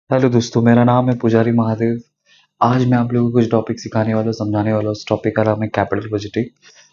Hello दोस्तों, मेरा नाम है पुजारी महादेव। आज मैं आप लोगों को कुछ टॉपिक सिखाने वाला हूँ, समझाने वाला हूँ। उस टॉपिक का नाम है कैपिटल बजटिंग।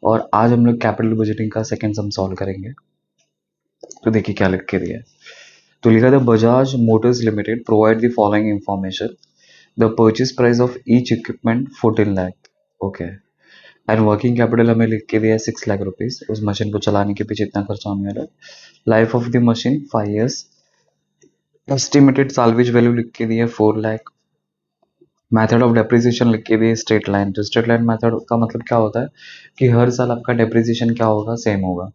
और आज हम लोग कैपिटल बजटिंग का सेकंड सम सॉल्व करेंगे। तो देखिए क्या लिख के दिया है। तो लिखा था Bajaj Motors limited provide the following information. The purchase price of each equipment 14 lakh. Okay. And working capital हमें लिख के दिया है 6 लाख रुपीज। उस मशीन को चलाने के पीछे इतना खर्चा होने वाला है। Life of the machine 5 years। Estimated salvage value लिख के दिया है 4 लाख। मेथड ऑफ डेप्रिसिएशन लिख के दिए स्ट्रेट लाइन। तो स्ट्रेट लाइन मेथड का मतलब क्या होता है कि हर साल आपका डेप्रिसिएशन क्या होगा, सेम होगा।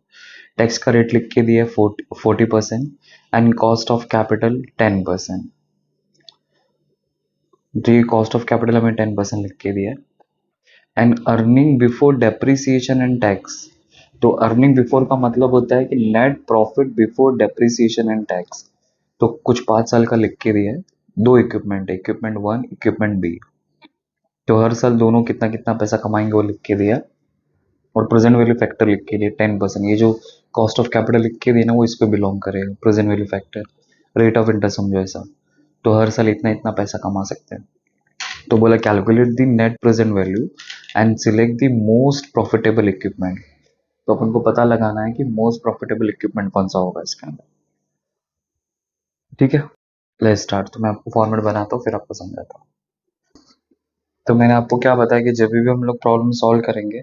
टैक्स का रेट लिख के दिया 40% एंड कॉस्ट ऑफ कैपिटल 10%। तो ये कॉस्ट ऑफ कैपिटल हमें 10% लिख के दिया। And earning before depreciation and tax. तो अर्निंग बिफोर का मतलब होता है कि net profit before depreciation and tax. तो कुछ 5 साल का लिख के दिया है। दो equipment, equipment one, equipment B. तो हर साल दोनों कितना कितना पैसा कमाएंगे वो लिख के दिया। और प्रेजेंट वैल्यू फैक्टर लिख के लिए 10%। ये जो कॉस्ट ऑफ कैपिटल लिख के दिए ना, वो इस पे बिलोंग करेगा। Present value factor, rate of interest समझो ऐसा। तो हर साल इतना इतना पैसा कमा सकते हैं। तो बोला calculate the net present value and select the most profitable equipment. तो अपन को पता लगाना है कि मोस्ट प्रॉफिटेबल इक्विपमेंट कौन सा होगा इसके अंदर। ठीक है, लेट्स स्टार्ट। तो मैं आपको फॉर्मेट बनाता हूँ फिर आपको समझाता हूँ। तो मैंने आपको क्या बताया कि जब भी हम लोग प्रॉब्लम सॉल्व करेंगे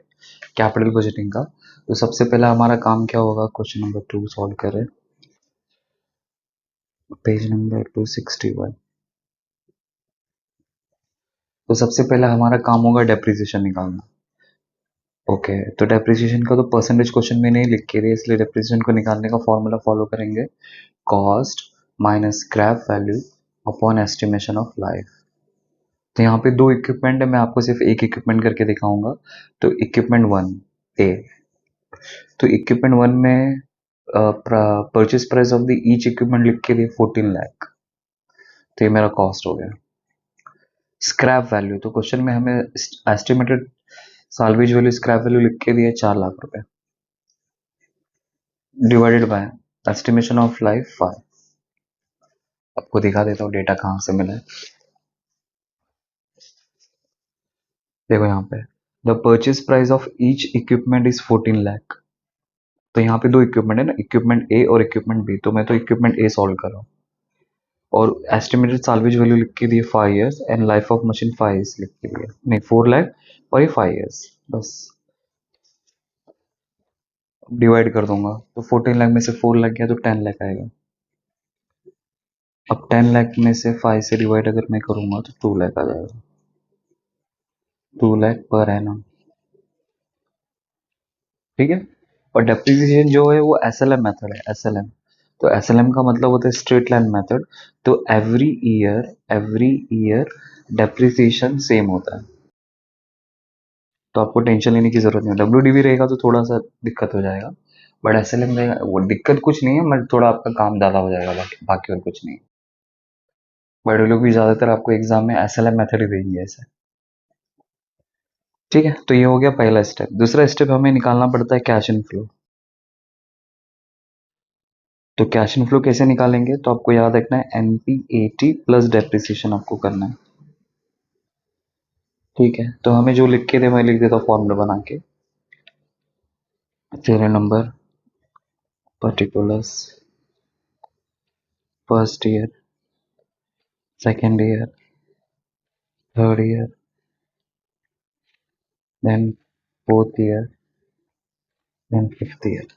कैपिटल बजटिंग का, तो सबसे पहला हमारा काम क्या होगा, क्वेश्चन नंबर 2 सॉल्व करें। Page number 261। तो सबसे पहला हमारा काम होगा डेप्रिसिएशन निकालना। ओके, तो डेप्रिसिएशन का तो परसेंटेज क्वेश्चन में नहीं लिख के दिया, इसलिए डेप्रिसिएशन को निकालने का फॉर्मूला फॉलो करेंगे। Cost minus scrap value upon estimation of life. तो यहाँ पे दो इक्विपमेंट है, मैं आपको सिर्फ एक इक्विपमेंट करके दिखाऊंगा। तो इक्विपमेंट वन ए। तो इक्विपमेंट वन में purchase price of the each equipment लिख के दिए 14 लाख। तो ये मेरा कॉस्ट हो गया। स्क्रैप वैल्यू, तो क्वेश्चन में हमें estimated salvage value scrap value लिख के दिया 4 लाख रुपए, divided by estimation of life 5। आपको दिखा देता हूँ डेटा कहाँ से मिला है। देखो यहाँ पे the purchase price of each equipment is 14 lakh. तो यहाँ पे दो इक्विपमेंट है ना, इक्विपमेंट ए और इक्विपमेंट बी। तो मैं तो इक्विपमेंट ए सॉल्व कर रहा हूँ। और एस्टिमेटेड साल्वेज वैल्यू लिख के दिए 5 years and life of machine 5 years लिख के दिए, नहीं 4 लाख। और ये 5 years बस। डिवाइड कर दूंगा तो 14 लाख में से 4 लाख गया तो 10 लाख आएगा। अब 10 लाख में से 5 से डिवाइड अगर मैं करूंगा तो 2 लाख आ जाएगा। 2 लाख पर एनम। ठीक है। और डेप्रिसिएशन जो है वो एसएलएम मेथड है, एसएलएम। तो एसएलएम का मतलब होता है स्ट्रेट लाइन मेथड। तो एवरी ईयर डेप्रिसिएशन सेम होता है। तो आपको टेंशन लेने की जरूरत नहीं है। डब्ल्यूडीवी रहेगा तो थोड़ा सा दिक्कत हो जाएगा। बट एसएलएम रहेगा, वो दिक्कत कुछ नहीं है, बट थोड़ा आपका काम ज़्यादा हो जाएगा, बाकी बाकी और कुछ नहीं। बड़े लोग भी ज़्यादातर आपको एग्जाम में एसएलएम मेथड ही देंगे ऐसे। ठीक है, तो ये हो गया पहला स्टेप। दूसरा स्टेप हमें निकालना पड़ता है कैश इनफ्लो। तो कैश इनफ्लो कैसे निकालेंगे, तो आपको याद रखना है एनपीएटी प्लस डेप्रिसिएशन आपको करना है। ठीक है, तो हमें जो लिख के दे मैं लिख देता हूँ फॉर्मूला बना के। serial number, particulars, first year, second year, third year, then fourth year, then fifth year.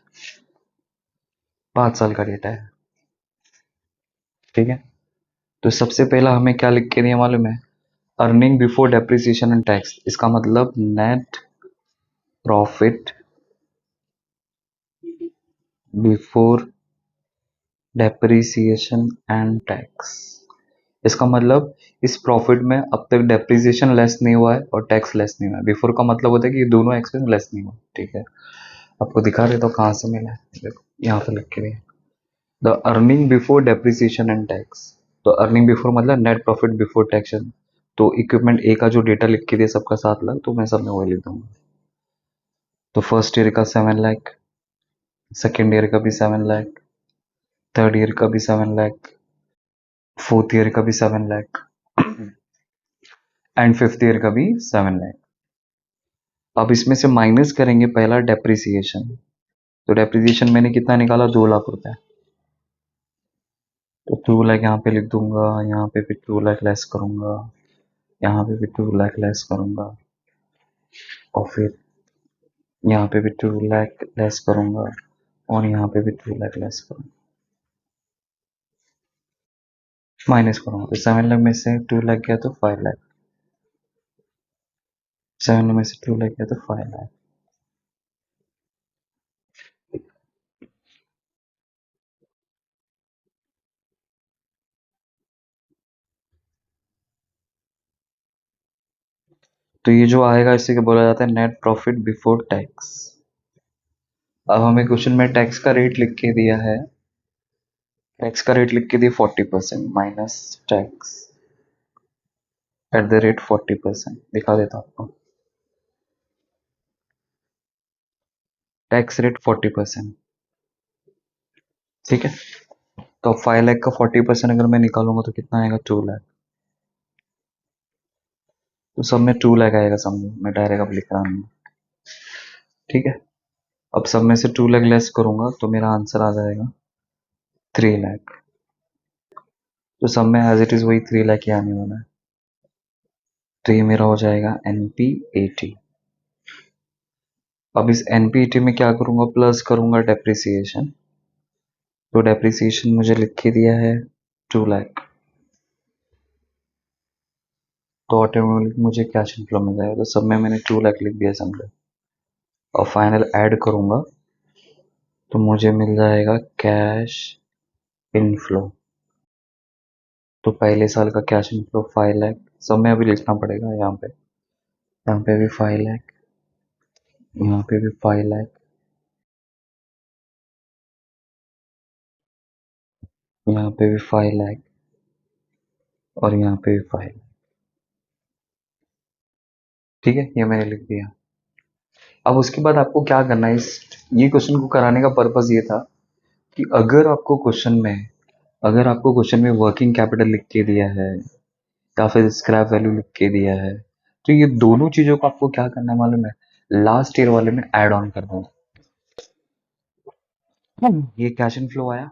5 साल का डेटा है। ठीक है, तो सबसे पहला हमें क्या लिख के दिया मालूम है, earning before depreciation and tax. इसका मतलब net profit before depreciation and tax. इसका मतलब इस प्रॉफिट में अब तक डेप्रिसिएशन लेस नहीं हुआ है और टैक्स लेस नहीं हुआ है। बिफोर का मतलब होता है कि ये दोनों एक्सपेंस लेस नहीं हुआ। ठीक है, आपको दिखा देता हूँ कहाँ से मिला है। देखो यहाँ पे लिख के दिया the earning before depreciation and tax. तो अर्निंग बिफोर मतलब नेट प्रॉफिट बिफोर टैक्स। तो इक्विपमेंट ए का जो डेटा लिख के दिया सबका 7 लाख, तो मैं सब में वही लिख दूंगा। तो फर्स्ट ईयर का 7 लाख, सेकेंड ईयर का भी 7 लाख, थर्ड ईयर का भी 7 लाख, फोर्थ ईयर का भी 7 लाख एंड फिफ्थ ईयर का भी 7 लाख। अब इसमें से माइनस करेंगे पहला डेप्रिसिएशन। तो डेप्रिसिएशन मैंने कितना निकाला, 2 लाख रुपए। तो 2 लाख यहाँ पे लिख दूंगा, यहाँ पे भी 2 लाख लेस करूंगा, यहाँ पे भी 2 लाख लेस करूंगा, और फिर यहाँ पे भी 2 लाख लेस करूंगा, और यहाँ पे भी 2 लाख लेस करूंगा, माइनस करूंगा। तो 7 लाख में से 2 लाख गया तो 5 लाख, 7 में से 2 लाख गया तो 5 लाख। तो ये जो आएगा इसे क्या बोला जाता है, नेट प्रॉफिट बिफोर टैक्स। अब हमें क्वेश्चन में टैक्स का रेट लिख के दिया है, टैक्स का रेट लिख के दिया 40% minus tax at the rate 40%। दिखा देता हूँ आपको, टैक्स रेट 40%। ठीक है, तो 5 लाख का 40% अगर मैं निकालूंगा तो कितना आएगा, 2 लाख। तो सब में 2 लाख आएगा, समझो मैं डायरेक्ट अब लिख रहा हूँ। ठीक है, अब सब में से 2 लाख लेस करूंगा तो मेरा आंसर आ जाएगा 3 लाख। तो सब में एज इट इज वही 3 लाख ही आने वाला है। तो ये मेरा हो जाएगा NP80। अब इस NP80 में क्या करूंगा, प्लस करूंगा डेप्रिसिएशन। तो डेप्रिसिएशन मुझे लिख के दिया है 2 लाख, तो ऑटोमेटिक मुझे कैश इनफ्लो मिल जाएगा। तो सब में मैंने 2 लाख लिख दिया समझो, और फाइनल ऐड करूंगा तो मुझे मिल जाएगा कैश इनफ्लो। तो पहले साल का कैश इनफ्लो 5 लाख, सब में अभी लिखना पड़ेगा। यहाँ पे भी 5 लाख, यहाँ पे भी 5 लाख, यहाँ पे भी 5 लाख, और यहाँ पे भी 5। ठीक है, ये मैंने लिख दिया। अब उसके बाद आपको क्या करना है, इस ये क्वेश्चन को कराने का पर्पस ये था कि अगर आपको क्वेश्चन में वर्किंग कैपिटल लिख के दिया है या फिर स्क्रैप वैल्यू लिख के दिया है, तो ये दोनों चीजों को आपको क्या करना है मालूम है, लास्ट ईयर वाले में ऐड ऑन कर देना। ये कैश इनफ्लो आया,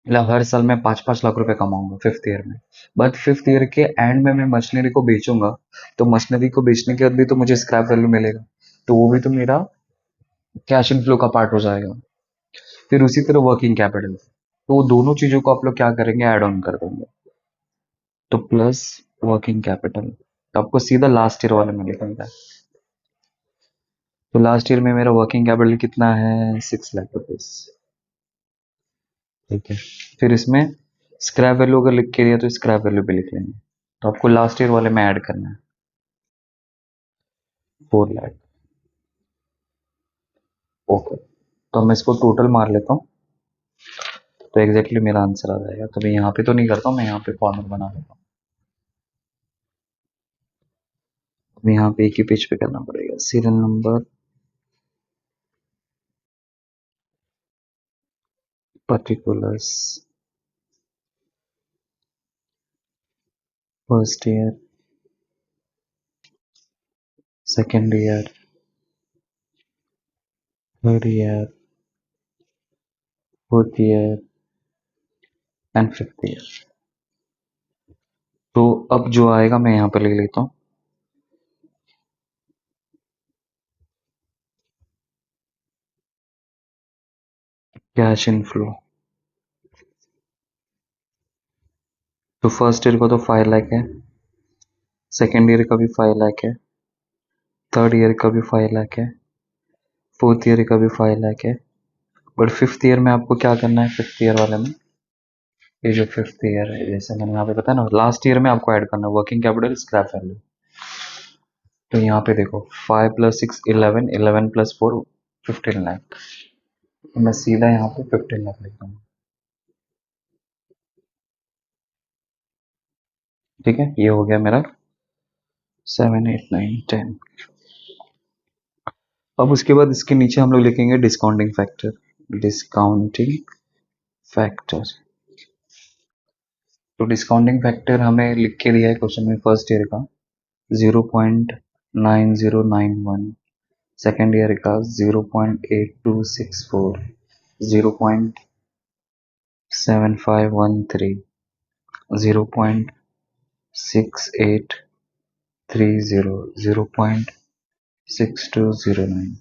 मतलब हर साल मैं 5-5 लाख रुपए कमाऊंगा फिफ्थ ईयर में। बट फिफ्थ ईयर के एंड में मैं मशीनरी को बेचूंगा, तो मशीनरी को बेचने के बाद भी तो मुझे स्क्रैप वैल्यू मिलेगा, तो वो भी तो मेरा कैश इनफ्लो का पार्ट हो जाएगा। फिर उसी तरह वर्किंग कैपिटल, तो वो दोनों चीजों को आप लोग क्या करेंगे, ऐड ऑन कर देंगे। तो प्लस वर्किंग कैपिटल, तो आपको सीधा लास्ट ईयर वाले में लिखना है। तो लास्ट ईयर में मेरा वर्किंग कैपिटल कितना है, 6 लाख रुपीज। ठीक है, फिर इसमें स्क्रैप वैल्यू अगर लिख के दिया तो स्क्रैप वैल्यू भी लिख लेंगे। तो आपको लास्ट ईयर वाले में ऐड करना है 4 लाख। ओके, तो मैं इसको टोटल मार लेता हूँ, तो एग्जैक्टली मेरा आंसर आ जाएगा। तो मैं यहाँ पे तो नहीं करता हूँ, मैं यहाँ पे फॉर्मूला बना लेता हूँ। मैं यहाँ पे एक ही पेज पे करना पड़ेगा, serial number, particulars, first year, second year, third year, fourth year and fifth year. तो अब जो आएगा मैं यहाँ पे ले लेता हूँ, कैश इनफ्लो। तो फर्स्ट ईयर का तो 5 लाख है, सेकेंड ईयर का भी 5 लाख है, थर्ड ईयर का भी 5 लाख है, फोर्थ ईयर का भी 5 लाख है। बट फिफ्थ ईयर में आपको क्या करना है, फिफ्थ ईयर वाले में, ये जो फिफ्थ ईयर है, जैसे मैंने यहाँ पे बताया ना, लास्ट ईयर में आपको ऐड करना है वर्किंग कैपिटल स्क्रैप वैल्यू। तो यहाँ पे देखो 5 + 6 11, 11 + 4 15 लाख। तो मैं सीधा यहाँ पे 15 लाख लिख दूंगा। ठीक है, ये हो गया मेरा 7 8 9 10। अब उसके बाद इसके नीचे हम लोग लिखेंगे डिस्काउंटिंग फैक्टर। डिस्काउंटिंग फैक्टर, तो डिस्काउंटिंग फैक्टर हमें लिख के दिया है क्वेश्चन में फर्स्ट ईयर का 0.9091, सेकेंड ईयर का 0.8264, 0.7513, 0.6830, 0.6209,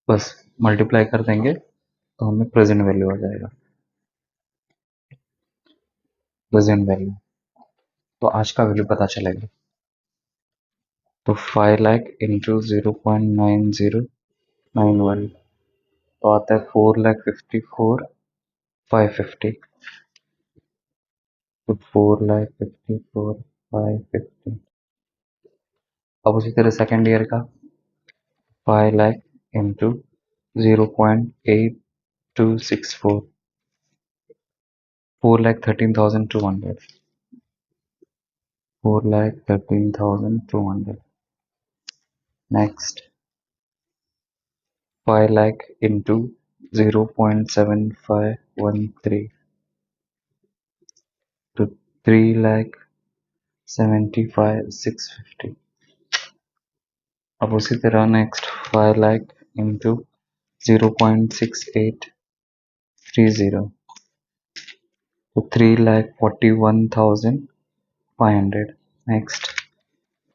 बस मल्टीप्लाई कर देंगे तो हमें प्रेजेंट वैल्यू आ जाएगा। प्रेजेंट वैल्यू तो आज का वैल्यू पता चलेगा। तो 5 लाख इंटू 0.9091 तो आता है 4,54,550। तो 4,54,550। अब उसी तरह सेकेंड ईयर का 5 lakh into 0.8264, 4,13,200, 4,13,200। Next 5 lakh into 0.7513, तो 3,75,650। अब उसी तरह नेक्स्ट 5 लाख इंटू 0.6830, तो 3,41,500। नेक्स्ट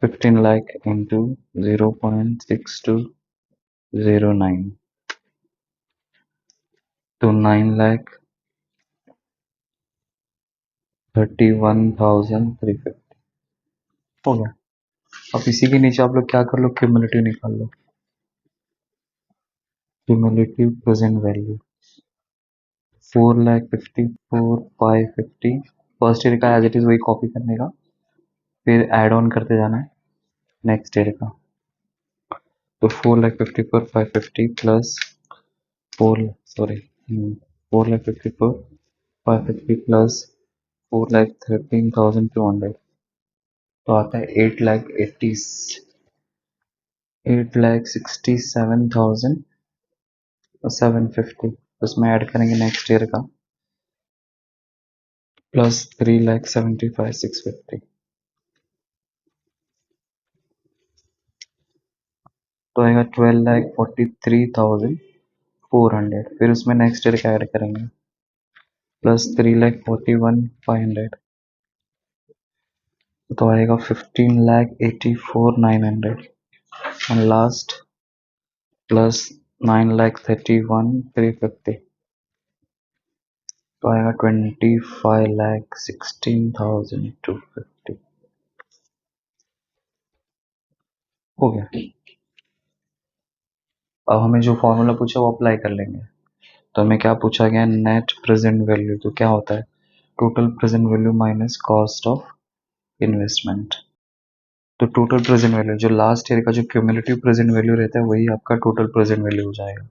15 लाख इंटू 0.6209, तो 9,31,350 हो गया। अब इसी के नीचे आप लोग क्या कर लो, क्यूमुलेटिव निकाल लो। Cumulative present value 4,54,550। First year का एज इट इज वही कॉपी करने का, फिर ऐड ऑन करते जाना है नेक्स्ट ईयर का। तो 4,54,550 प्लस 4,54,550 प्लस 4,13,200, तो आता है 8,67,750। उसमें ऐड करेंगे नेक्स्ट ईयर का प्लस 3,75,650, तो आएगा 12,43,400। फिर उसमें नेक्स्ट ईयर का ऐड करेंगे प्लस 3,41,500, तो आएगा 15,84,900। एंड लास्ट प्लस 9,31,350, तो आएगा 25,16,250 हो गया। अब हमें जो फॉर्मूला पूछा वो अप्लाई कर लेंगे। तो हमें क्या पूछा गया, नेट प्रेजेंट वैल्यू, तो क्या होता है total present value minus cost of investment. तो टोटल प्रेजेंट वैल्यू जो लास्ट ईयर का जो क्यूमुलेटिव प्रेजेंट वैल्यू रहता है वही आपका टोटल प्रेजेंट वैल्यू हो जाएगा।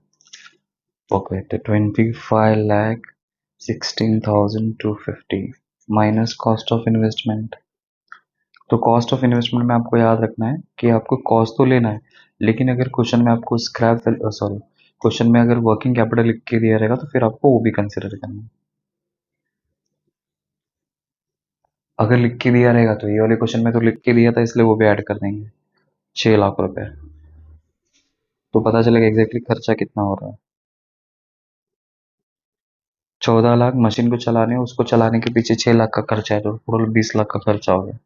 ओके, तो 25,16,250 माइनस कॉस्ट ऑफ इन्वेस्टमेंट। तो कॉस्ट ऑफ इन्वेस्टमेंट में आपको याद रखना है कि आपको कॉस्ट तो लेना है, लेकिन अगर क्वेश्चन में आपको क्वेश्चन में अगर वर्किंग कैपिटल लिख के दिया रहेगा तो फिर आपको वो भी कंसिडर करना है। अगर लिख के दिया रहेगा तो ये वाले क्वेश्चन में तो लिख के दिया था इसलिए वो भी ऐड कर देंगे 6 लाख रुपए, तो पता चलेगा एग्जैक्टली खर्चा कितना हो रहा है। 14 लाख मशीन को चलाने, उसको चलाने के पीछे 6 लाख का खर्चा है, तो टोटल 20 लाख का खर्चा हो गया।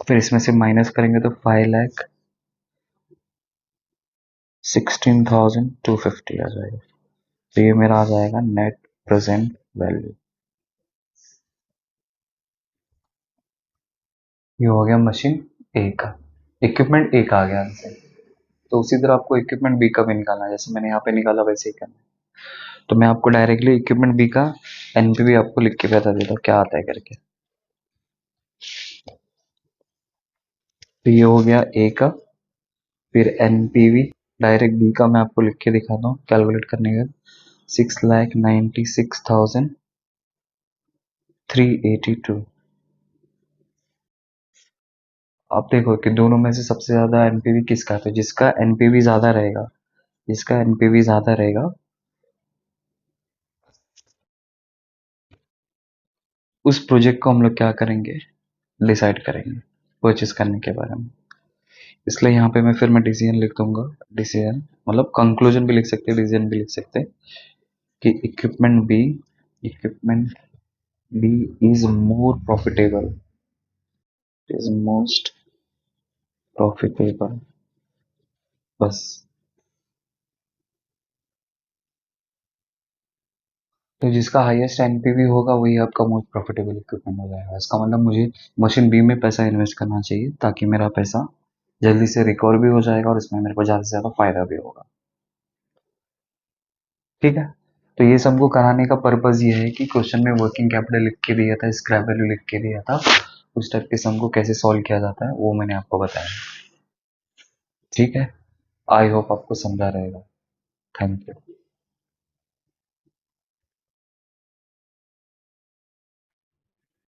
फिर इसमें से माइनस करेंगे तो 5,16,250 आ जाएगा। तो ये मेरा आ जाएगा नेट प्रेजेंट वैल्यू। ये हो गया मशीन ए का, इक्विपमेंट ए का आ गया आंसर। तो उसी तरह आपको इक्विपमेंट बी का भी निकालना है, जैसे मैंने यहाँ पे निकाला वैसे ही करना है। तो मैं आपको डायरेक्टली इक्विपमेंट बी का एनपीवी आपको लिख के बता देता हूँ क्या आता है करके। तो ये हो गया ए का, फिर एनपीवी डायरेक्ट बी का मैं आपको लिख के दिखाता हूँ कैलकुलेट करने का। 6,96,382। आप देखो कि दोनों में से सबसे ज्यादा एनपीवी किसका है, तो जिसका एनपीवी ज्यादा रहेगा, जिसका एनपीवी ज्यादा रहेगा उस प्रोजेक्ट को हम लोग क्या करेंगे, डिसाइड करेंगे परचेस करने के बारे में। इसलिए यहाँ पे मैं डिसीजन लिख दूंगा। डिसीजन मतलब कंक्लूजन भी लिख सकते हैं, डिसीजन भी लिख सकते हैं कि equipment B is more profitable, is most profitable, बस। तो जिसका हाईएस्ट एनपीवी होगा वही आपका मोस्ट प्रॉफिटेबल इक्विपमेंट हो जाएगा। इसका मतलब मुझे मशीन बी में पैसा इन्वेस्ट करना चाहिए ताकि मेरा पैसा जल्दी से रिकवर भी हो जाएगा और इसमें मेरे को ज़्यादा से ज़्यादा फायदा भी होगा। ठीक है। तो ये सबको कराने का पर्पज ये है कि क्वेश्चन में वर्किंग कैपिटल लिख के दिया था, स्क्रैप वैल्यू लिख के दिया था, उस टाइप के सम को कैसे सॉल्व किया जाता है वो मैंने आपको बताया। ठीक है। आई होप आपको समझा रहेगा। Thank you.